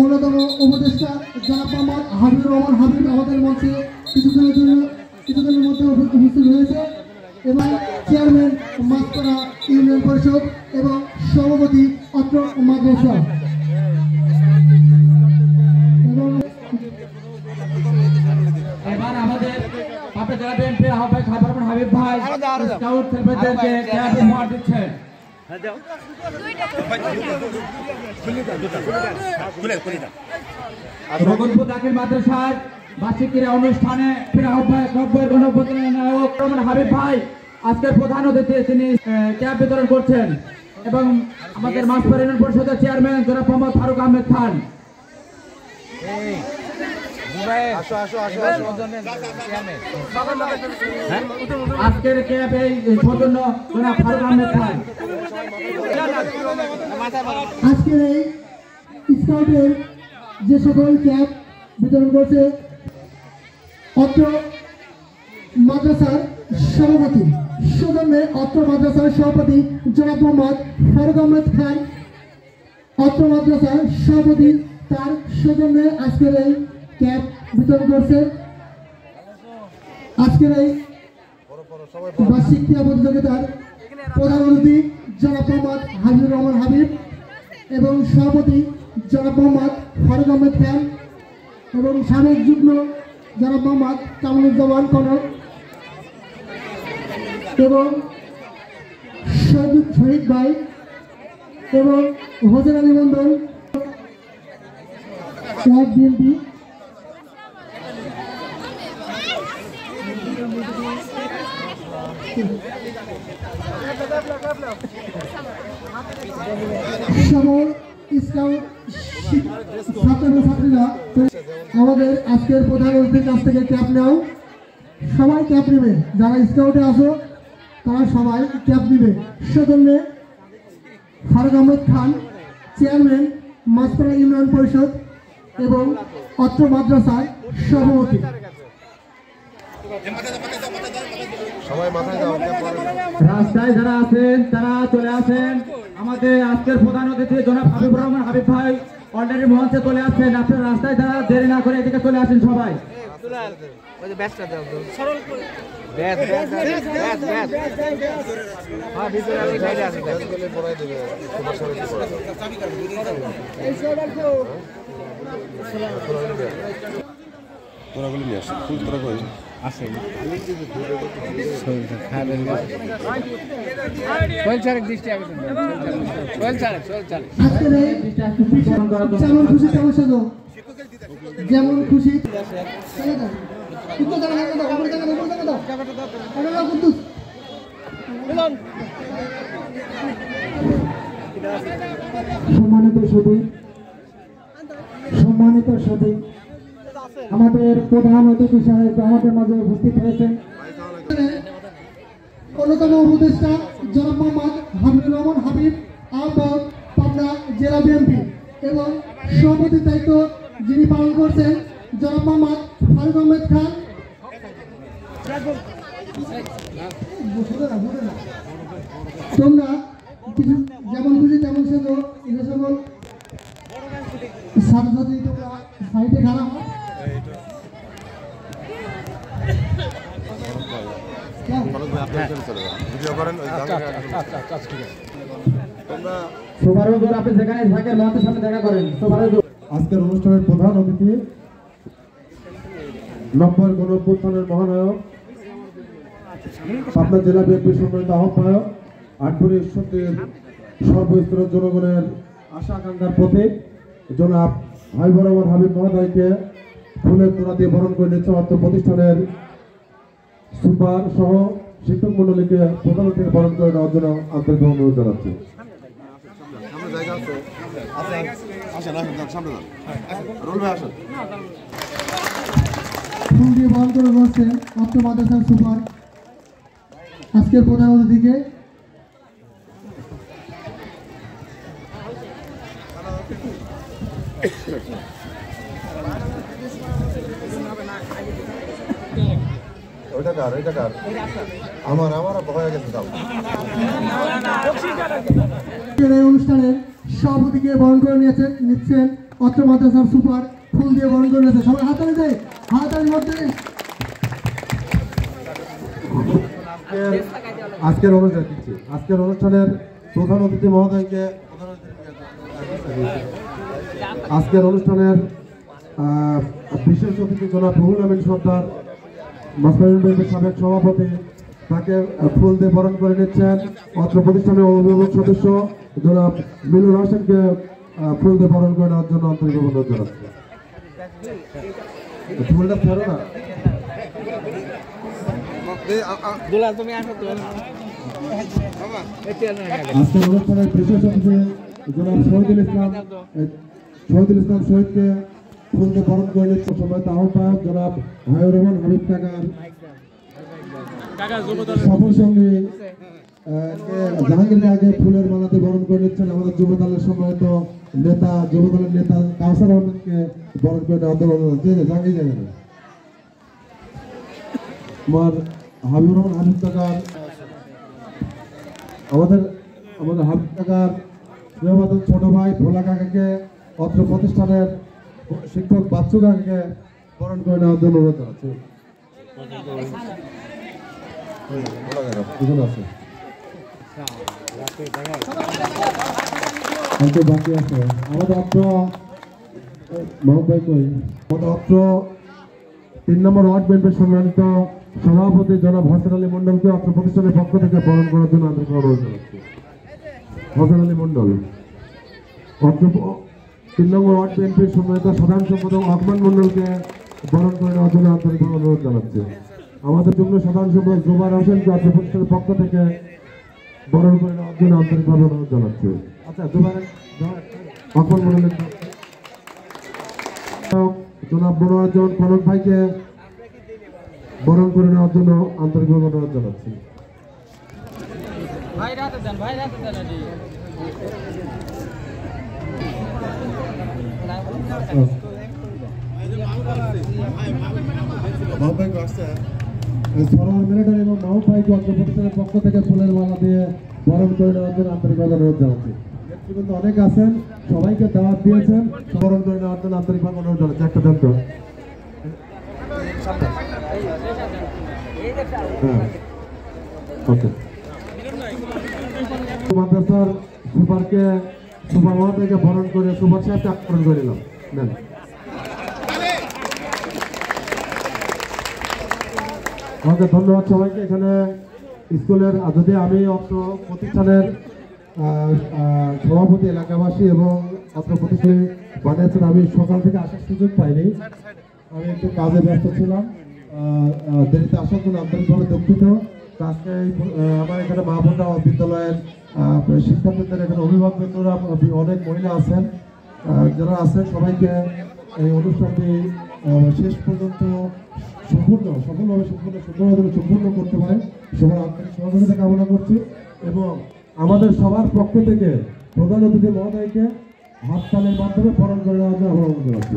অন্যতম উপদেষ্টা জনাব মোহাম্মদ হাবিবুর রহমান হাবিব আমাদের মঞ্চে কিছুদিনের মধ্যে উপস্থিত হয়েছে এবং চেয়ারম্যান মাছপাড়া ইউনিয়ন পরিষদ এবং সভাপতি অত্র মাদ্রাসা এবার আমাদের পাপড়া জেলা বিএনপির আহ্বায়ক হাবিব ভাই স্কাউট সেলিব্রেটরকে ক্যাপ উপহার দিচ্ছেন। রঘুনপুর দাখিল মাদ্রাসার বার্ষিক ক্রীড়া অনুষ্ঠানে আহ্বায়ক নব্বই গণপ্রজাতন্ত্রের নায়ক হাবিব ভাই আজকের প্রধান অতিথি, তিনি ক্যাপ বিতরণ করছেন এবং আমাদের মাছপাড়া ইউনিয়ন পরিষদের চেয়ারম্যান জনাব মোহাম্মদ ফারুক আহমেদ খান। আজকের ক্যাপ এই সৌজন্য জনাব ফারুক আহমেদ খান। আজকের এই স্কাউটের যে সকল ক্যাপ বিতরণ করছে অত্র মাদ্রাসার সভাপতি সৌজন্যে অত্র মাদ্রাসার সভাপতি জনাব মোহাম্মদ ফারুক আহমেদ খান, অত্র মাদ্রাসার সভাপতি তার সৌজন্যে আজকের এই ক্যাপ বিতরণ করছে। আজকের এই বার্ষিক ক্রীড়া প্রতিযোগিতার প্রধান অতিথি জনাব মোহাম্মদ হাবিবুর রহমান হাবিব এবং সভাপতি জনাব মোহাম্মদ ফারুক আহমেদ খান এবং সাবেক যুগ্ম জনাব মোহাম্মদ কামরুজ্জামান কনক এবং শহীদ ভাই এবং হোসেন আলী মন্ডল বিএনপি। সকল স্কাউট ছাত্রছাত্রীরা আমাদের আজকের প্রধান অতিথির কাছ থেকে ক্যাপ নাও, সবাই ক্যাপ নেবে, যারা স্কাউটে আসো তারা সবাই ক্যাপ নেবে। সেজন্য ফারুক আহমেদ খান, চেয়ারম্যান মাছপাড়া ইউনিয়ন পরিষদ এবং অত্র মাদ্রাসার সভাপতি। রাস্তায় যারা আছেন তারা চলে আসেন। আমাদের আজকের প্রধান অতিথি জনাব হাবিবুর রহমান হাবিব ভাই অলরেডি মঞ্চে চলে আসছেন। আপনার রাস্তায় যারা দেরি না করে এদিকে চলে আসেন সবাই। তোরাগুলি নিয়ে আসে ফুল তোরা করে আসে যেমন খুশি সম্মানিত সদী আমাদের প্রধান অতিথি সাহেব আমাদের মাঝে উপস্থিত হয়েছেন। অন্যতম উপদেষ্টা জনাব মোহাম্মদ হাবিবুর রহমান হাবিব আহ্বায়ক পাবনা জেলা বিএনপি এবং সভাপতির দায়িত্ব যিনি পালন করছেন জনাব মোহাম্মদ ফারুক আহমেদ খান। তোমরা যেমন খুশি তেমন সেজো, এগুলো সকল ছাত্রছাত্রী তোমরা সাইডে খারাপ আজকের অনুষ্ঠানের প্রধান অতিথি নব্বই গণঅভ্যুত্থানের মহানায়ক পাবনা জেলা বিএনপির সম্মানিত আহ্বায়ক আটপুর ঈশ্বরের সর্বস্তরের জনগণের আশা আকাঙ্ক্ষার প্রতীক জনাব হাবিবুর রহমান হাবিব মহোদয়কে ফুলের তোড়া দিয়ে বরণ করে নিচ্ছে অত্র প্রতিষ্ঠানের সুপার সহ শিক্ষক মন্ডলীকে প্রধান অতিথি বরণ করে নেওয়ার জন্য আন্তরিক অনুরোধ জানাচ্ছি। ফুল দিয়ে বরণ করে বসছেন অত্র মাদ্রাসার সুপার আজকের প্রধান অতিথিকে। আমার হয়ে গেছে এই অনুষ্ঠানের সভাপতিকে বরণ করে নিচ্ছেন অত্র মাদ্রাসার সুপার ফুল দিয়ে বরণ করে নিয়েছে। সবাই হাততালি দেয়, হাততালির মধ্যে আজকের অনুষ্ঠানের প্রধান অতিথি মহোদয়কে আজকের অনুষ্ঠানের বিশেষ অতিথি জনাব রুহুল আমিন সর্দার মাসপাড়ির বিএনপির সাবেক সভাপতি, তাকে ফুল দিয়ে বরণ করে নিচ্ছেন। অত্র প্রতিষ্ঠানের অভিভাবক সদস্য জনাব মিলুর হোসেনকে ফুল দিয়ে বরণ করে নেওয়ার জন্য আন্তরিক অনুরোধ জানাচ্ছি। ফুলটা ছাড়ো না। আজকের অনুষ্ঠানের বিশেষ অতিথি জনাব শহীদুল ইসলাম শহীদকে ফুল দিয়ে বরণ করে নিচ্ছে সময় আহ্বায়ক জনাব হাবিবুর রহমান হাবিব কাকার সফর সঙ্গে জাহাঙ্গীর আগে ফুলের মালাতে বরণ করে নিচ্ছেন আমাদের যুবদলের সম্মানিত নেতা, যুবদলের নেতা কাউসার আহমেদকে বরণ করে নেওয়ার জন্য জাহাঙ্গীর জায়গা আমার হাবিবুর রহমান হাবিব কাকার আমাদের হাবিব কাকার স্নেহবাদক ছোট ভাই ভোলা কাকাকে অত্র প্রতিষ্ঠানের শিক্ষক বাচ্চু কাকাকে বরণ করে নেওয়ার জন্য অনুরোধ জানাচ্ছি। বাকি আছে আমাদের অত্র মোহাম্মদ ভাই কই আমাদের অত্র 3 নম্বর ওয়ার্ড বিএনপির সম্মানিত সভাপতি জনাব হোসেন আলী মন্ডলকে অত্র প্রতিষ্ঠানের পক্ষ থেকে বরণ করার জন্য আন্তরিক অনুরোধ জানাচ্ছি। হোসেন আলী মন্ডল অত্র 3 নম্বর ওয়ার্ড বিএনপির সম্মানিত সাধারণ সম্পাদক রহমান মন্ডলকে বরণ করে নেওয়ার জন্য আন্তরিক অনুরোধ জানাচ্ছি। আমাদের যুগ্ম সাধারণ সম্পাদক জোবার হোসেনকে অত্র প্রতিষ্ঠানের পক্ষ থেকে বরণ করে নেওয়ার জন্য আন্তরিকভাবে অনুরোধ জানাচ্ছি। আচ্ছা রহমান মন্ডলের জনাব মনোরঞ্জন কনক ভাইকে বরণ করে নেওয়ার জন্য আন্তরিকভাবে অনুরোধ জানাচ্ছি। মিলিটারি এবং মাহবুব ভাইকে অত্র প্রতিষ্ঠানের পক্ষ থেকে ফুলের মালা দিয়ে বরণ করে নেওয়ার জন্য আন্তরিকভাবে অনুরোধ জানাচ্ছি। কিন্তু অনেক আছেন, সবাইকে দাওয়াত দিয়েছেন, বরণ করে নেওয়ার জন্য আন্তরিকভাবে অনুরোধ জানাচ্ছি। একটা দেন তো। মাদ্রাসার সুপারকে সুপার মহাদেরকে বরণ করে সুপার সাহেবকে আকর্ষণ করে নিলাম। নেন আমাকে ধন্যবাদ সবাইকে। এখানে স্কুলের যদি আমি অত্র প্রতিষ্ঠানের সভাপতি এলাকাবাসী এবং অত্র প্রতিষ্ঠানে বানিয়েছেন, আমি সকাল থেকে আসার সুযোগ পাইনি, আমি একটু কাজে ব্যস্ত ছিলাম, দেরিতে আসার জন্য আন্তরিকভাবে দুঃখিত। আজকে আমার এখানে মা বোনরা বিদ্যালয়ের শিক্ষার্থীদের এখানে অভিভাবকরা অনেক মহিলা আছেন, যারা আছেন সবাইকে এই অনুষ্ঠানটি শেষ পর্যন্ত সফলভাবে সম্পূর্ণ করতে পারে সবার আন্তরিক সহযোগিতা কামনা করছি। এবং আমাদের সবার পক্ষ থেকে প্রধান অতিথি মহোদয়কে হাততালির মাধ্যমে বরণ করে নেওয়ার জন্য আহ্বান জানাচ্ছি।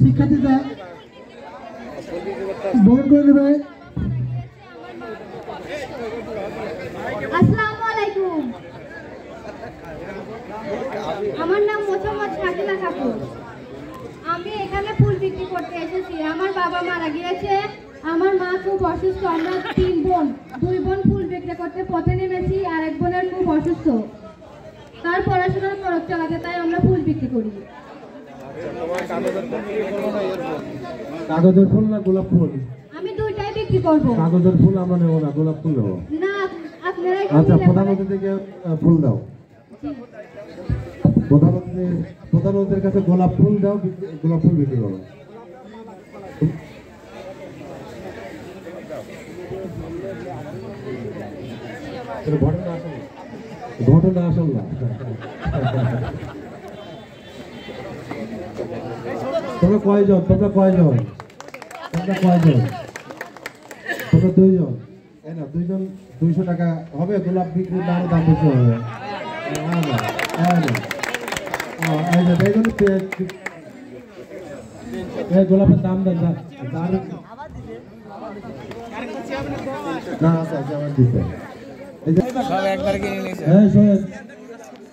শিক্ষার্থীরা বরণ করে নেবে। আসসালামু আলাইকুম। আমার নাম মোহাম্মদ শাকিলা খাতুন। আমি এখানে ফুল বিক্রি করতে এসেছি। আমার বাবা মারা গিয়েছে, আমার মা খুব অসুস্থ। আমরা 3 বোন, 2 বোন ফুল বিক্রি করতে পথে নেমেছি, আর এক বোনের খুব অসুস্থ, তার পড়াশোনার খরচ চালাতে, তাই আমরা ফুল বিক্রি করি। কাগজের ফুল না গোলাপ ফুল? আমি দুইটাই বিক্রি করব। কাগজের ফুল আমরা নেব না, গোলাপ ফুল নেব। না, আপনারা আচ্ছা, প্রধান অতিথিকে ফুল দাও। প্রধান অতিথির কাছে গোলাপ ফুল দাও, গোলাপ ফুল বিক্রি করো। ঘটনা আসল না। তোমরা কয়জন? তোমরা 2জন। এই না, 2জন 200 টাকা হবে। গোলাপ বিক্রি আরো দাম বেশি হবে। গোলাপের দাম দেন। না আছে আছে আমার দিতে এই যে সব একবার কিনে নিয়েছে হ্যাঁ শোনেন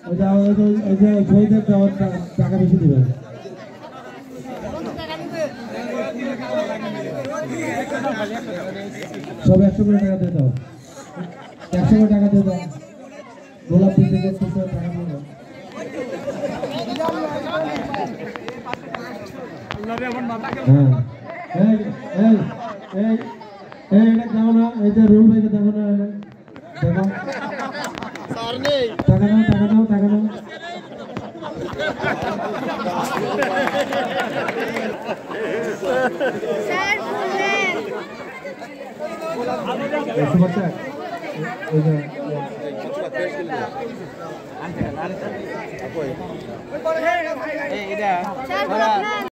ওই যে শহীদের দেওয়ার টাকা বেশি দিবেন সব 100 করে টাকা দিয়ে দাও 100 করে টাকা দিয়ে দাও গোলাপ দিতে করতেছে টাকা দিয়ে দাও এটা দেখো না এই যে রুল ভাইকে দেখো না দেখো টাকা নাও স্যার বললেন এটা স্যার